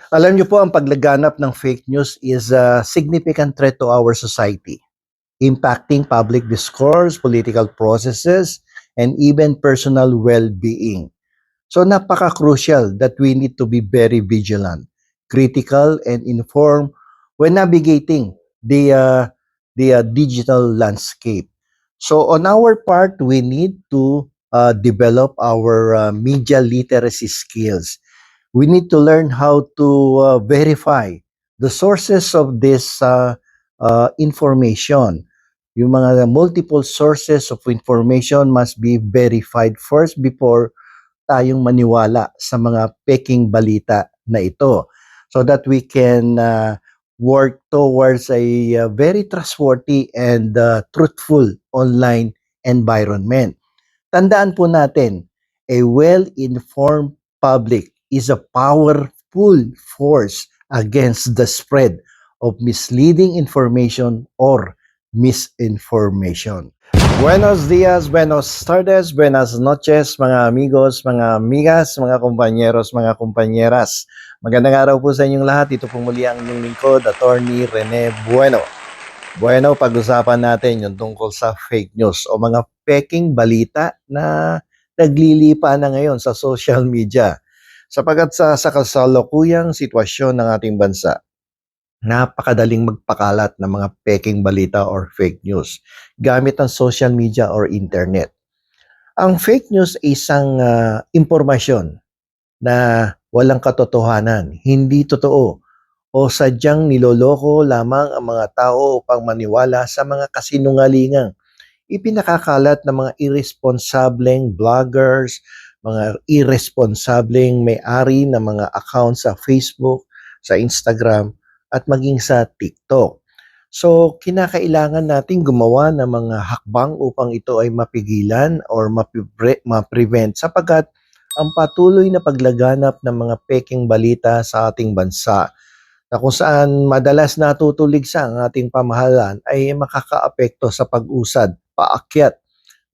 Alam niyo po ang paglaganap ng fake news is a significant threat to our society, impacting public discourse, political processes, and even personal well-being. So napaka-crucial that we need to be very vigilant, critical, and informed when navigating the digital landscape. So on our part, we need to develop our media literacy skills. We need to learn how to verify the sources of this information. Yung mga multiple sources of information must be verified first before tayong maniwala sa mga peking balita na ito so that we can work towards a very trustworthy and truthful online environment. Tandaan po natin, a well-informed public is a powerful force against the spread of misleading information or misinformation. Buenos dias, buenos tardes, buenas noches, mga amigos, mga amigas, mga kumpanyeros, mga kumpanyeras. Magandang araw po sa inyong lahat. Ito po muli ang inyong lingkod, Attorney Rene Bueno. Bueno, pag-usapan natin yung tungkol sa fake news o mga peking balita na naglilipa na ngayon sa social media. Sapagat sa kasalukuyang sitwasyon ng ating bansa, napakadaling magpakalat ng mga peking balita or fake news gamit ang social media or internet. Ang fake news ay isang impormasyon na walang katotohanan, hindi totoo, o sadyang niloloko lamang ang mga tao upang maniwala sa mga kasinungalingang ipinakakalat ng mga irresponsableng vloggers, mga irresponsableng may-ari ng mga accounts sa Facebook, sa Instagram, at maging sa TikTok. So, kinakailangan nating gumawa ng mga hakbang upang ito ay mapigilan or ma-prevent sapagkat ang patuloy na paglaganap ng mga peking balita sa ating bansa na kung saan madalas natutulig sa ang ating pamahalaan ay makakaapekto sa pag-usad, paakyat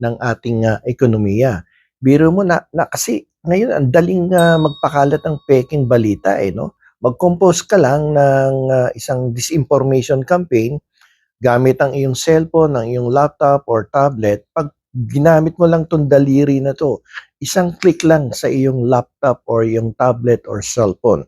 ng ating ekonomiya. Biro mo na kasi ngayon ang daling magpakalat ng peking balita no? Mag-compose ka lang ng isang disinformation campaign gamit ang iyong cellphone, ang iyong laptop or tablet. Pag ginamit mo lang tong daliri na to, isang click lang sa iyong laptop or iyong tablet or cellphone.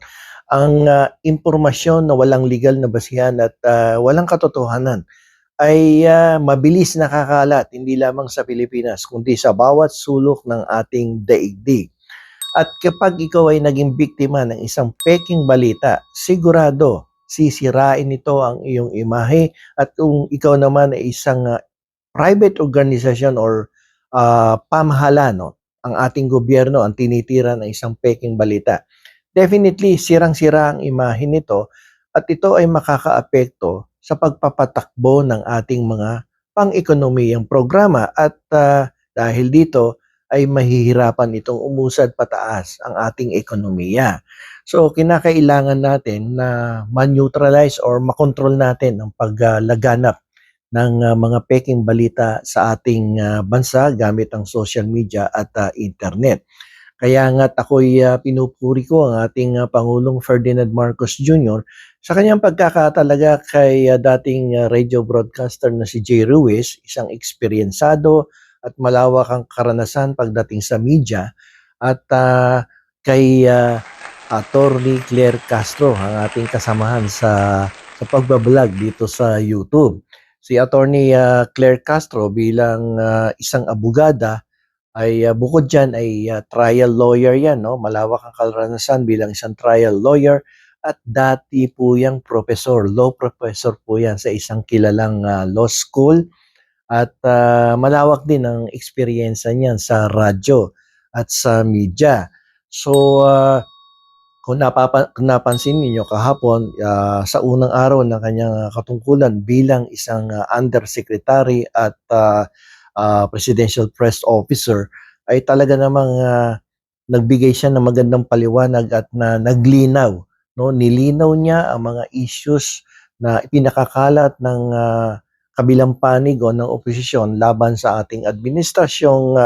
Ang impormasyon na walang legal na basihan at walang katotohanan ay mabilis nakakalat hindi lamang sa Pilipinas kundi sa bawat sulok ng ating daigdig. At kapag ikaw ay naging biktima ng isang peking balita, sigurado sisirain nito ang iyong imahe at kung ikaw naman ay isang private organization or pamahalaan, no, ang ating gobyerno ang tinitira ng isang peking balita. Definitely, sirang-sira ang imahe nito at ito ay makakaapekto sa pagpapatakbo ng ating mga pang-ekonomiyang programa at dahil dito ay mahihirapan itong umusad pataas ang ating ekonomiya. So, kinakailangan natin na ma-neutralize or makontrol natin ang paglaganap ng mga peking balita sa ating bansa gamit ang social media at internet. Kaya nga't ako'y pinupuri ko ang ating Pangulong Ferdinand Marcos Jr. sa kanyang pagkakatalaga kay dating radio broadcaster na si Jay Ruiz, isang eksperyensado at malawak ang karanasan pagdating sa media at kay Attorney Claire Castro, ang ating kasamahan sa pagbablog dito sa YouTube. Si Attorney Claire Castro bilang isang abogada ay bukod diyan ay trial lawyer 'yan, no? Malawak ang karanasan bilang isang trial lawyer at dati po yang professor, law professor po 'yan sa isang kilalang law school at malawak din ang eksperyensya niyan sa radyo at sa media. So kung napansin niyo kahapon sa unang araw ng kanyang katungkulan bilang isang undersecretary at presidential press officer ay talaga namang nagbigay siya ng magandang paliwanag at na naglinaw, no? Nilinaw niya ang mga issues na ipinakakalat ng kabilang panig o ng oposisyon laban sa ating administrasyong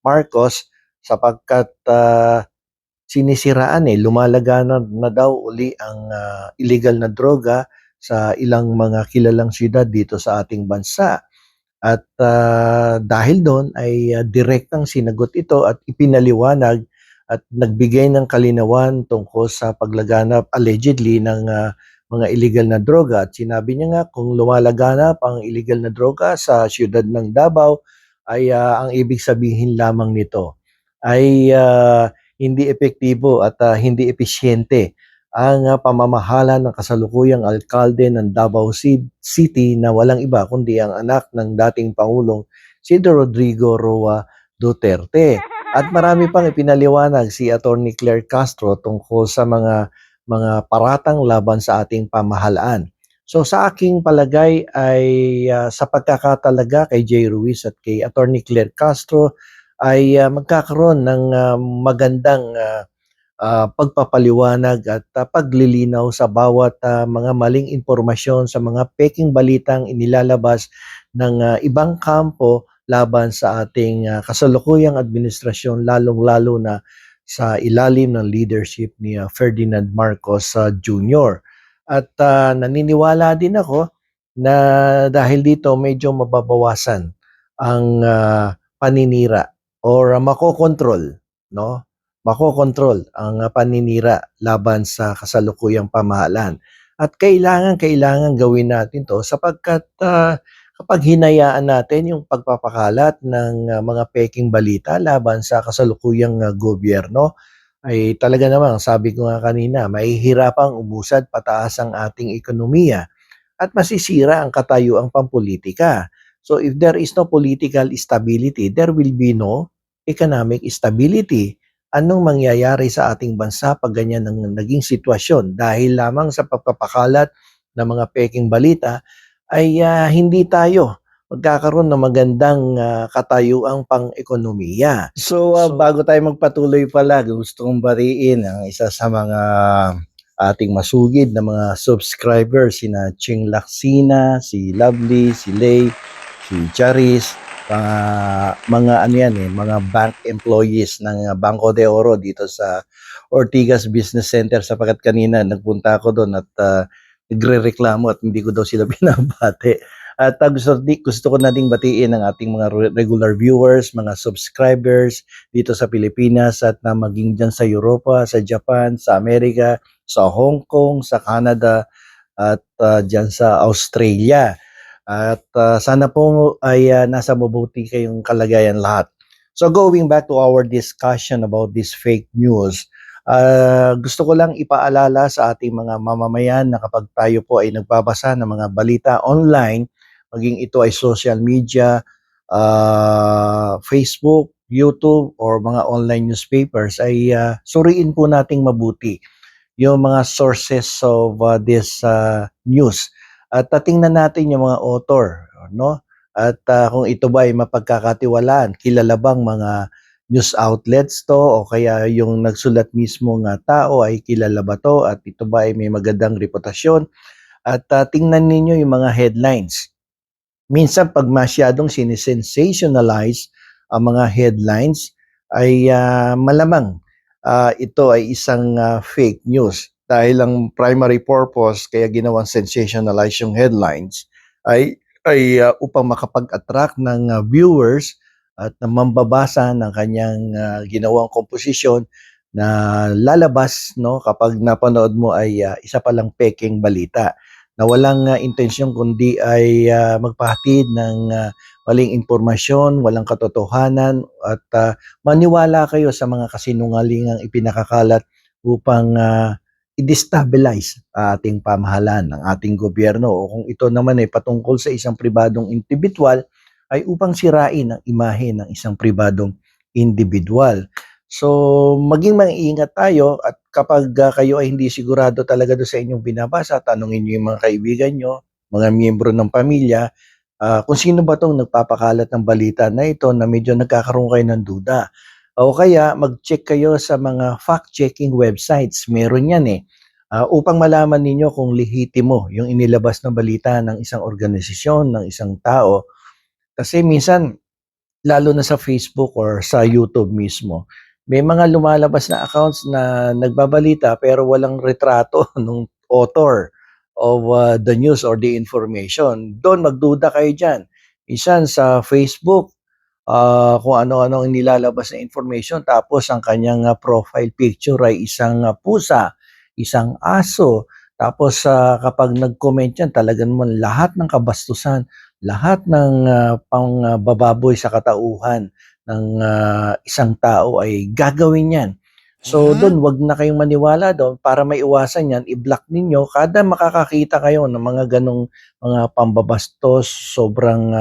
Marcos sapagkat sinisiraan lumalaganap na daw uli ang illegal na droga sa ilang mga kilalang siyudad dito sa ating bansa. At dahil doon ay direktang sinagot ito at ipinaliwanag at nagbigay ng kalinawan tungkol sa paglaganap allegedly ng mga illegal na droga. At sinabi niya nga kung lumalaganap ang illegal na droga sa siyudad ng Davao ay ang ibig sabihin lamang nito ay hindi epektibo at hindi episyente ang pamamahala ng kasalukuyang alkalde ng Davao City na walang iba kundi ang anak ng dating Pangulong si Rodrigo Roa Duterte. At marami pang ipinaliwanag si Attorney Claire Castro tungkol sa mga paratang laban sa ating pamahalaan. So sa aking palagay ay sa pagkakatalaga kay Jay Ruiz at kay Attorney Claire Castro ay magkakaroon ng magandang pagpapaliwanag at paglilinaw sa bawat mga maling impormasyon sa mga peking balitang inilalabas ng ibang kampo laban sa ating kasalukuyang administrasyon, lalong-lalo na sa ilalim ng leadership ni Ferdinand Marcos Jr. At naniniwala din ako na dahil dito medyo mababawasan ang paninira or makokontrol, no? Makokontrol ang paninira laban sa kasalukuyang pamahalaan. At kailangan gawin natin 'to sapagkat kapag hinayaan natin yung pagpapakalat ng mga pekeng balita laban sa kasalukuyang gobyerno, ay talaga namang sabi ko nga kanina, mahihirapang umusad pataas ang ating ekonomiya at masisira ang katayuang pampulitika. So if there is no political stability, there will be no economic stability. Anong mangyayari sa ating bansa pag ganyan ang naging sitwasyon? Dahil lamang sa pagpapakalat ng mga peking balita ay hindi tayo magkakaroon ng magandang katayuang pang-ekonomiya. So bago tayo magpatuloy pala, gusto kong bariin ang isa sa mga ating masugid na mga subscribers, sina Ching Laksina, si Lovely, si Lay, si Charis, mga ano yan mga bank employees ng Banco de Oro dito sa Ortigas Business Center sapagkat kanina nagpunta ako doon at nagrereklamo at hindi ko daw sila binabati. At gusto ko nating batiin ang ating mga regular viewers, mga subscribers dito sa Pilipinas at na maging dyan sa Europa, sa Japan, sa Amerika, sa Hong Kong, sa Canada at dyan sa Australia. At sana po ay nasa mabuti kayong kalagayan lahat. So going back to our discussion about this fake news, gusto ko lang ipaalala sa ating mga mamamayan na kapag tayo po ay nagbabasa ng mga balita online, maging ito ay social media, Facebook, YouTube, or mga online newspapers, ay suriin po nating mabuti yung mga sources of this news. At tingnan natin yung mga author, no? At kung ito ba ay mapagkakatiwalaan, kilala bang mga news outlets to o kaya yung nagsulat mismo nga tao ay kilala ba to at ito ba ay may magandang reputasyon? At tingnan ninyo yung mga headlines. Minsan pag masyadong sinisensationalize ang mga headlines ay malamang ito ay isang fake news dahil ang primary purpose kaya ginawang sensationalize yung headlines ay upang makapag-attract ng viewers at na mambabasa ng kanyang ginawang komposisyon na lalabas no kapag napanood mo ay isa palang peking balita na walang intensyon kundi ay magpahatid ng maling impormasyon, walang katotohanan at maniwala kayo sa mga kasinungalingang ipinakakalat upang i-destabilize ating pamahalaan ng ating gobyerno o kung ito naman ay patungkol sa isang pribadong individual ay upang sirain ang imahe ng isang pribadong individual. So, maging mag-iingat tayo at kapag kayo ay hindi sigurado talaga doon sa inyong binabasa, tanungin niyo yung mga kaibigan niyo, mga miyembro ng pamilya, kung sino ba tong nagpapakalat ng balita na ito na medyo nagkakaroon kayo ng duda. O kaya mag-check kayo sa mga fact-checking websites. Meron yan upang malaman ninyo kung lehitimo yung inilabas na balita ng isang organisasyon, ng isang tao. Kasi minsan, lalo na sa Facebook or sa YouTube mismo, may mga lumalabas na accounts na nagbabalita pero walang retrato ng author of the news or the information. Doon magduda kayo diyan. Minsan sa Facebook, kung ano-ano ang nilalabas na information tapos ang kanyang profile picture ay isang pusa, isang aso. Tapos kapag nag-comment yan, talagang naman lahat ng kabastusan, lahat ng pangbababoy sa katauhan ng isang tao ay gagawin yan. So Ah, doon, wag na kayong maniwala doon para maiwasan yan, i-block ninyo kada makakakita kayo ng mga ganong mga pambabastos, sobrang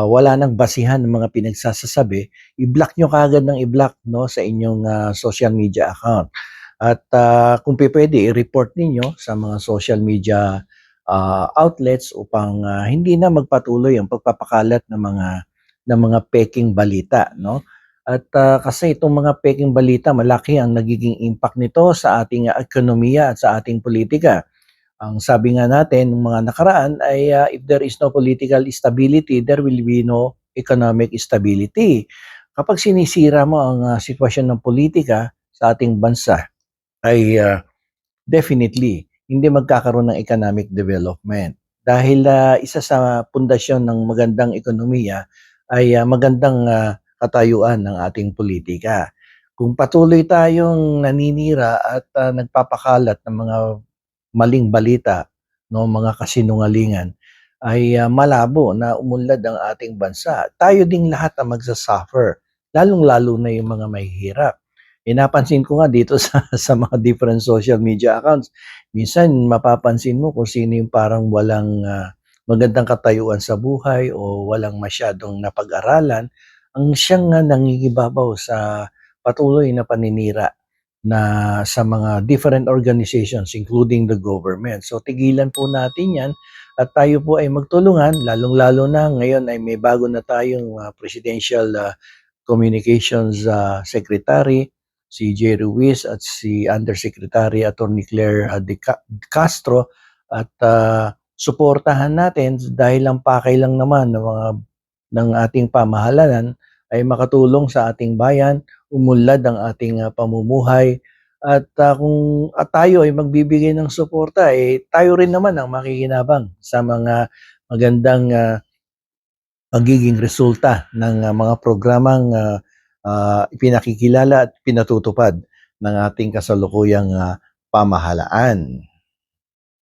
wala nang basihan ng mga pinagsasasabi, i-block nyo kaagad ng i-block no, sa inyong social media account. At kung pwede, i-report ninyo sa mga social media outlets upang hindi na magpatuloy ang pagpapakalat ng mga peking balita, no? At kasi itong mga peking balita, malaki ang nagiging impact nito sa ating ekonomiya at sa ating politika. Ang sabi nga natin nung mga nakaraan ay if there is no political stability, there will be no economic stability. Kapag sinisira mo ang sitwasyon ng politika sa ating bansa, ay definitely hindi magkakaroon ng economic development. Dahil isa sa pundasyon ng magandang ekonomiya ay magandang katayuan ng ating politika. Kung patuloy tayong naninira at nagpapakalat ng mga maling balita, no, mga kasinungalingan, ay malabo na umunlad ang ating bansa. Tayo ding lahat ang magsa-suffer, lalong-lalo na yung mga mahihirap. Napansin ko nga dito sa mga different social media accounts, minsan mapapansin mo kung sino yung parang walang magandang katayuan sa buhay o walang masyadong napag-aralan, ang siyang nangingibabaw sa patuloy na paninira na sa mga different organizations including the government. So tigilan po natin 'yan at tayo po ay magtulungan, lalong-lalo na ngayon ay may bago na tayong Presidential Communications Secretary, si Jerry Ruiz at si Undersecretary Attorney Claire Castro at suportahan natin dahil ang pakay lang naman ng ating pamahalaan ay makatulong sa ating bayan, umunlad ang ating pamumuhay at kung tayo ay magbibigay ng suporta, tayo rin naman ang makikinabang sa mga magandang magiging resulta ng mga programang ipinakikilala at pinatutupad ng ating kasalukuyang pamahalaan.